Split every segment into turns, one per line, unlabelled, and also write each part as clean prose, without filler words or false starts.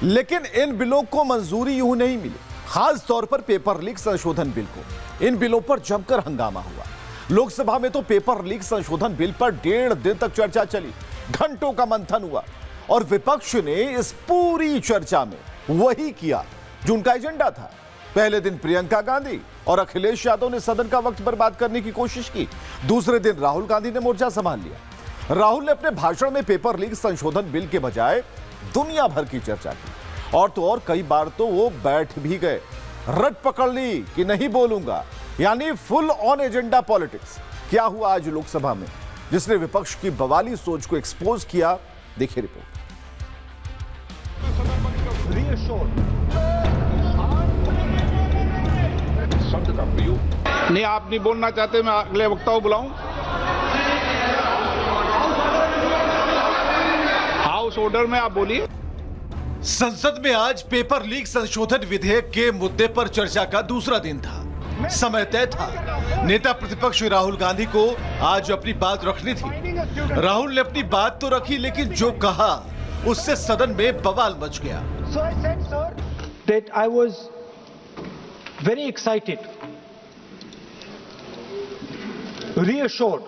लेकिन इन बिलों को मंजूरी यूं नहीं मिली, खास तौर पर पेपर लीक संशोधन बिल को। इन बिलों पर जमकर हंगामा हुआ। लोकसभा में तो पेपर लीक संशोधन बिल पर 1.5 दिन तक चर्चा चली, घंटों का मंथन हुआ और विपक्ष ने इस पूरी चर्चा में वही किया जो उनका एजेंडा था। पहले दिन प्रियंका गांधी और अखिलेश यादव ने सदन का वक्त बर्बाद करने की कोशिश की। दूसरे दिन राहुल गांधी ने मोर्चा संभाल लिया। राहुल ने अपने भाषण में पेपर लीक संशोधन बिल के बजाय दुनिया भर की चर्चा की और तो और कई बार तो वो बैठ भी गए। रट पकड़ ली कि नहीं बोलूंगा, यानी फुल ऑन एजेंडा पॉलिटिक्स। क्या हुआ आज लोकसभा में जिसने विपक्ष की बवाली सोच को एक्सपोज किया, देखिए रिपोर्ट।
नहीं, आप नहीं बोलना चाहते, मैं अगले वक्ता को बुलाऊं। हाउस ऑर्डर में आप बोलिए।
संसद में आज पेपर लीक संशोधन विधेयक के मुद्दे पर चर्चा का दूसरा दिन था। समय तय था। नेता प्रतिपक्ष राहुल गांधी को आज अपनी बात रखनी थी। राहुल ने अपनी बात तो रखी, लेकिन जो कहा उससे सदन में बवाल मच गया।
So I said, sir, that I was very excited, reassured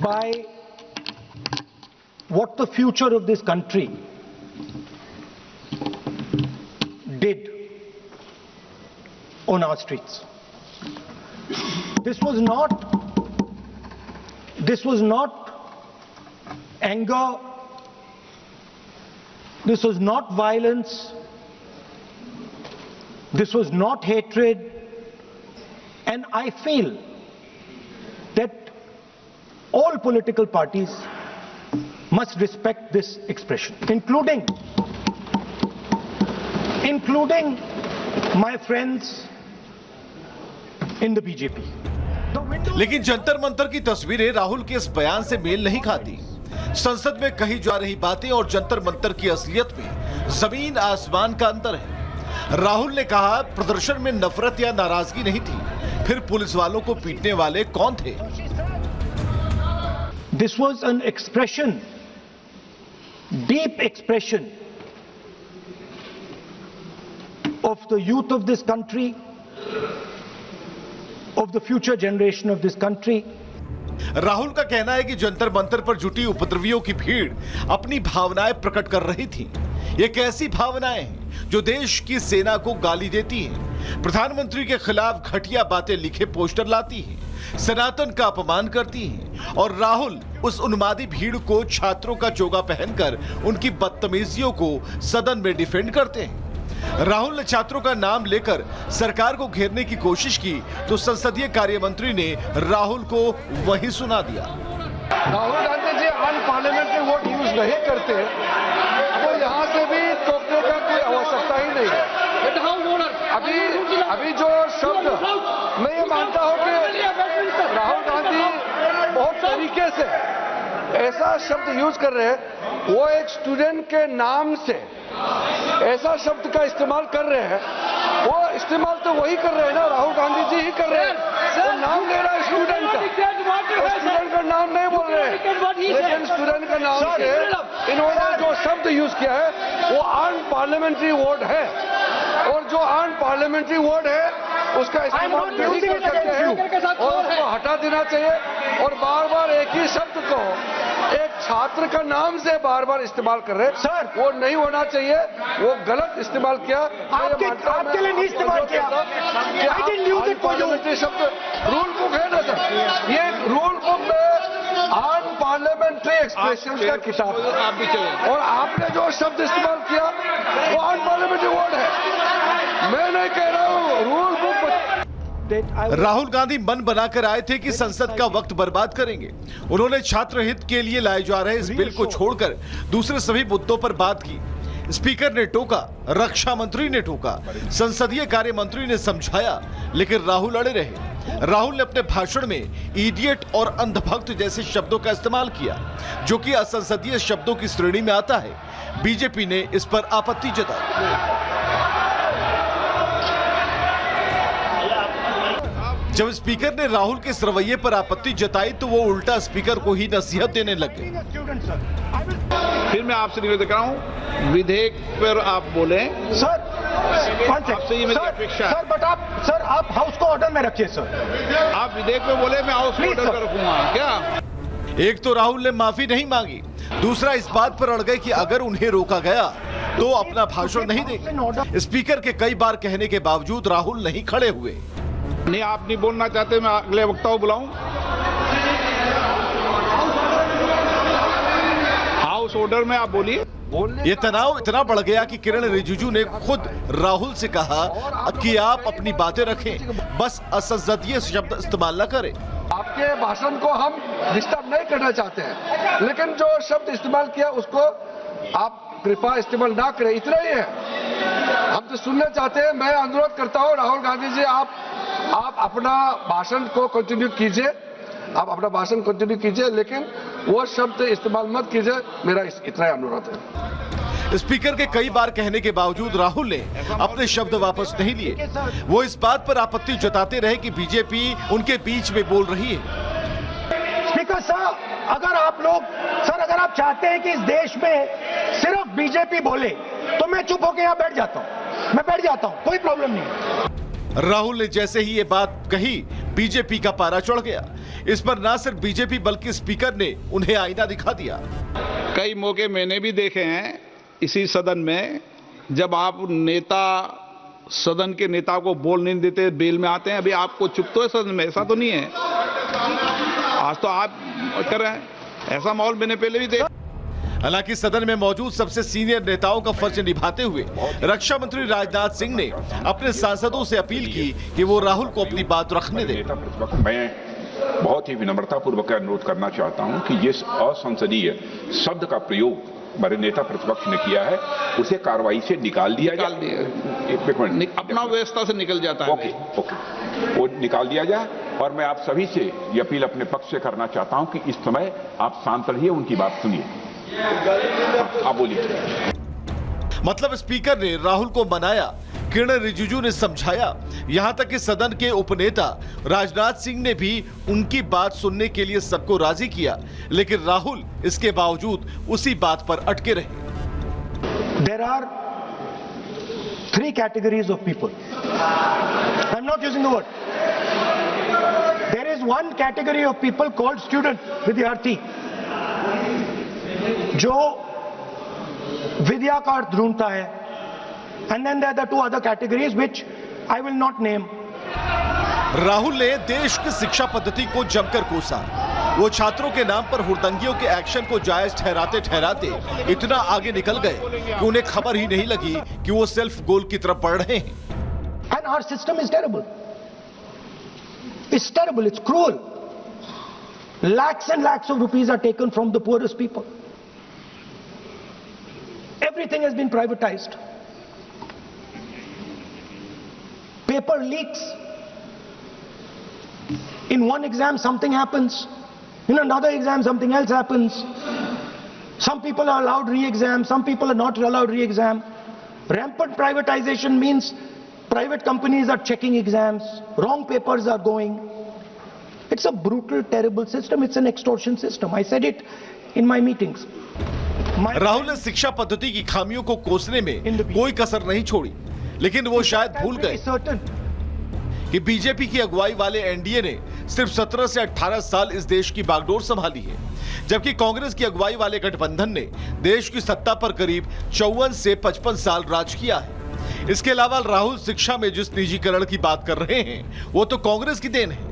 by what the future of this country did on our streets. This was not anger. This was not violence. This was not hatred. And I feel that all political parties must respect this expression, including my friends in the BJP.
लेकिन जंतर मंतर की तस्वीरें राहुल के इस बयान से mail नहीं खाती। संसद में कही जा रही बातें और जंतर मंतर की असलियत में जमीन आसमान का अंतर है। राहुल ने कहा प्रदर्शन में नफरत या नाराजगी नहीं थी, फिर पुलिस वालों को पीटने वाले कौन थे?
This was an expression, deep expression of the youth of this country, of the future generation of this country.
Rahul का कहना है कि जंतर मंतर पर जुटी उपद्रवियों की भीड़ अपनी भावनाएं प्रकट कर रही थी। ये कैसी भावनाएं हैं जो देश की सेना को गाली देती हैं, प्रधानमंत्री के खिलाफ घटिया बातें लिखे पोस्टर लाती हैं, सनातन का अपमान करती हैं और राहुल उस उन्मादी भीड़ को छात्रों का चोगा पहनकर उनकी बदतमीजियों को सदन में डिफेंड करते हैं। राहुल ने छात्रों का नाम लेकर सरकार को घेरने की कोशिश की तो संसदीय कार्य मंत्री ने राहुल को वही सुना दिया।
Rahul Gandhi ji unparliamentary vote use नहीं करते, तो यहाँ से भी टोकने का कोई आवश्यकता ही नहीं है। अभी जो शब्द मैं ये मानता हूँ कि राहुल गांधी बहुत तरीके से ऐसा शब्द यूज कर रहे हैं, वो एक स्टूडेंट के नाम से ऐसा शब्द का इस्तेमाल कर रहे हैं। वो इस्तेमाल तो वही कर रहे हैं ना, राहुल गांधी जी ही कर रहे हैं। वो नाम ले रहा है स्टूडेंट का, स्टूडेंट का नाम नहीं बोल रहे हैं, लेकिन स्टूडेंट का नाम से इन्होंने जो शब्द यूज किया है वो अनपार्लियामेंट्री वर्ड है, और जो अनपार्लियामेंट्री वर्ड है उसका इस्तेमाल नहीं कर सकते हैं और उसको हटा देना चाहिए। और बार बार एक ही शब्द को एक छात्र का नाम से बार बार इस्तेमाल कर रहे हैं सर, वो नहीं होना चाहिए, वो गलत इस्तेमाल किया।
आपके लिए नहीं इस्तेमाल किया।
पार्लियामेंट्री शब्द रूल बुक है ना सर, ये रूल बुक में अनपार्लियामेंट्री एक्सप्रेशन का किताब आप भी चले, और आपने जो शब्द इस्तेमाल किया वो अनपार्लियामेंट्री वर्ड है। मैं नहीं कह रहा हूँ, रूल बुक।
राहुल गांधी मन बनाकर आए थे कि संसद का वक्त बर्बाद करेंगे। उन्होंने छात्र हित के लिए लाए जा रहे इस बिल को छोड़कर दूसरे सभी मुद्दों पर बात की। स्पीकर ने टोका, रक्षा मंत्री ने टोका, संसदीय कार्य मंत्री ने समझाया, लेकिन राहुल अड़े रहे। राहुल ने अपने भाषण में इडियट और अंधभक्त जैसे शब्दों का इस्तेमाल किया, जो कि असंसदीय शब्दों की श्रेणी में आता है। बीजेपी ने इस पर आपत्ति जताई। जब स्पीकर ने राहुल के इस रवैये पर आपत्ति जताई तो वो उल्टा स्पीकर को ही नसीहत देने लगे।
फिर मैं आपसे निवेदन कर रहा हूँ, विधेयक पर आप बोले।
सर
आपसे ये मेरी अपेक्षा है।
सर आप हाउस को ऑर्डर में रखिए सर।
आप विधेयक पे बोले, मैं हाउस को ऑर्डर कर रखूंगा क्या?
एक तो राहुल ने माफी नहीं मांगी, दूसरा इस बात पर अड़ गए कि अगर उन्हें रोका गया तो अपना भाषण नहीं देंगे। स्पीकर के कई बार कहने के बावजूद राहुल नहीं खड़े हुए।
नहीं, आप नहीं बोलना चाहते, मैं अगले वक्ता को बुलाऊं? हाउस ऑर्डर में आप बोलिए।
ये तनाव इतना बढ़ गया कि किरण रिजिजू ने खुद राहुल से कहा कि आप अपनी बातें रखें, बस असंसदीय शब्द इस्तेमाल न करें।
आपके भाषण को हम डिस्टर्ब नहीं करना चाहते हैं, लेकिन जो शब्द इस्तेमाल किया उसको आप कृपया इस्तेमाल ना करें, इतना ही है। हम तो सुनना चाहते हैं। मैं अनुरोध करता हूं राहुल गांधी जी, आप अपना भाषण को कंटिन्यू कीजिए, आप अपना भाषण कंटिन्यू कीजिए, लेकिन वो शब्द इस्तेमाल मत कीजिए, मेरा इतना ही अनुरोध है।
स्पीकर के कई बार कहने के बावजूद राहुल ने अपने शब्द वापस नहीं लिए। वो इस बात पर आपत्ति जताते रहे कि बीजेपी उनके बीच में बोल रही है।
स्पीकर साहब, अगर आप चाहते हैं कि इस देश में सिर्फ बीजेपी बोले तो मैं चुप होकर यहाँ बैठ जाता हूँ, कोई प्रॉब्लम नहीं।
राहुल ने जैसे ही ये बात कही, बीजेपी का पारा चढ़ गया। इस पर ना सिर्फ बीजेपी बल्कि स्पीकर ने उन्हें आईना दिखा दिया।
कई मौके मैंने भी देखे हैं इसी सदन में, जब आप नेता सदन के नेता को बोल नहीं देते, बेल में आते हैं। अभी आपको चुप तो है सदन में, ऐसा तो नहीं है। आज तो आप कर रहे हैं, ऐसा माहौल मैंने पहले भी देखा।
हालांकि सदन में मौजूद सबसे सीनियर नेताओं का फर्ज निभाते हुए रक्षा मंत्री राजनाथ सिंह ने अपने सांसदों से अपील की कि वो राहुल को अपनी बात रखने दें।
मैं बहुत ही विनम्रता पूर्वक अनुरोध करना चाहता हूं कि जिस असंसदीय शब्द का प्रयोग हमारे नेता प्रतिपक्ष ने किया है उसे कार्रवाई से निकाल दिया जाए।
अपना व्यवस्था से निकल जाता है।
ओके, वो निकाल दिया जाए। और मैं आप सभी से ये अपील अपने पक्ष से करना चाहता हूं कि इस समय आप शांत रहिए, उनकी बात सुनिए। आप बोलिए।
मतलब स्पीकर ने राहुल को मनाया, किरण रिजिजू ने समझाया, यहां तक कि सदन के उपनेता राजनाथ सिंह ने भी उनकी बात सुनने के लिए सबको राजी किया, लेकिन राहुल इसके बावजूद उसी बात पर अटके रहे।
There are 3 categories of people. I'm not using the word. There is one category of people called student, विद्यार्थी, जो विद्या का अर्थ ढूंढता है, and then there are the 2 other categories which I will not name.
Rahul ने देश की शिक्षा पद्धति को जमकर कोसा। वो छात्रों के नाम पर हुड़दंगियों के एक्शन को जायज ठहराते ठहराते इतना आगे निकल गए कि उन्हें खबर ही नहीं लगी कि वो सेल्फ गोल की तरफ बढ़ रहे हैं।
And our system is terrible. It's terrible, it's cruel. Lakhs and lakhs of rupees are taken from the poorest people. Everything has been privatized. Paper leaks. In one exam something happens. In another exam something else happens. Some people are allowed re-exam, some people are not allowed re-exam. Rampant privatization means private companies are checking exams, wrong papers are going. It's a brutal, terrible system. It's an extortion system. I said it in my meetings.
Rahul ने शिक्षा पद्धति की खामियों को कोसने में कोई कसर नहीं छोड़ी, लेकिन वो शायद भूल गए कि बीजेपी की अगुवाई वाले एनडीए ने सिर्फ 17 से 18 साल इस देश की बागडोर संभाली है, जबकि कांग्रेस की अगुवाई वाले गठबंधन ने देश की सत्ता पर करीब 54 से 55 साल राज किया है। इसके अलावा राहुल शिक्षा में जिस निजीकरण की बात कर रहे हैं वो तो कांग्रेस की देन है।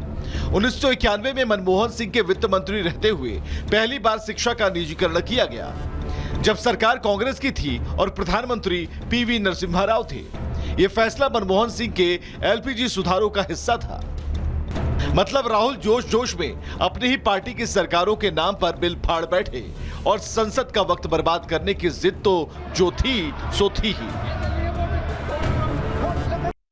1991 में मनमोहन सिंह के वित्त मंत्री रहते हुए पहली बार शिक्षा का निजीकरण किया गया, जब सरकार कांग्रेस की थी और प्रधानमंत्री पीवी नरसिम्हा राव थे। यह फैसला मनमोहन सिंह के एलपीजी सुधारों का हिस्सा था। मतलब राहुल जोश जोश में अपनी ही पार्टी की सरकारों के नाम पर बिल फाड़ बैठे और संसद का वक्त बर्बाद करने की जिद तो जो थी सो थी ही।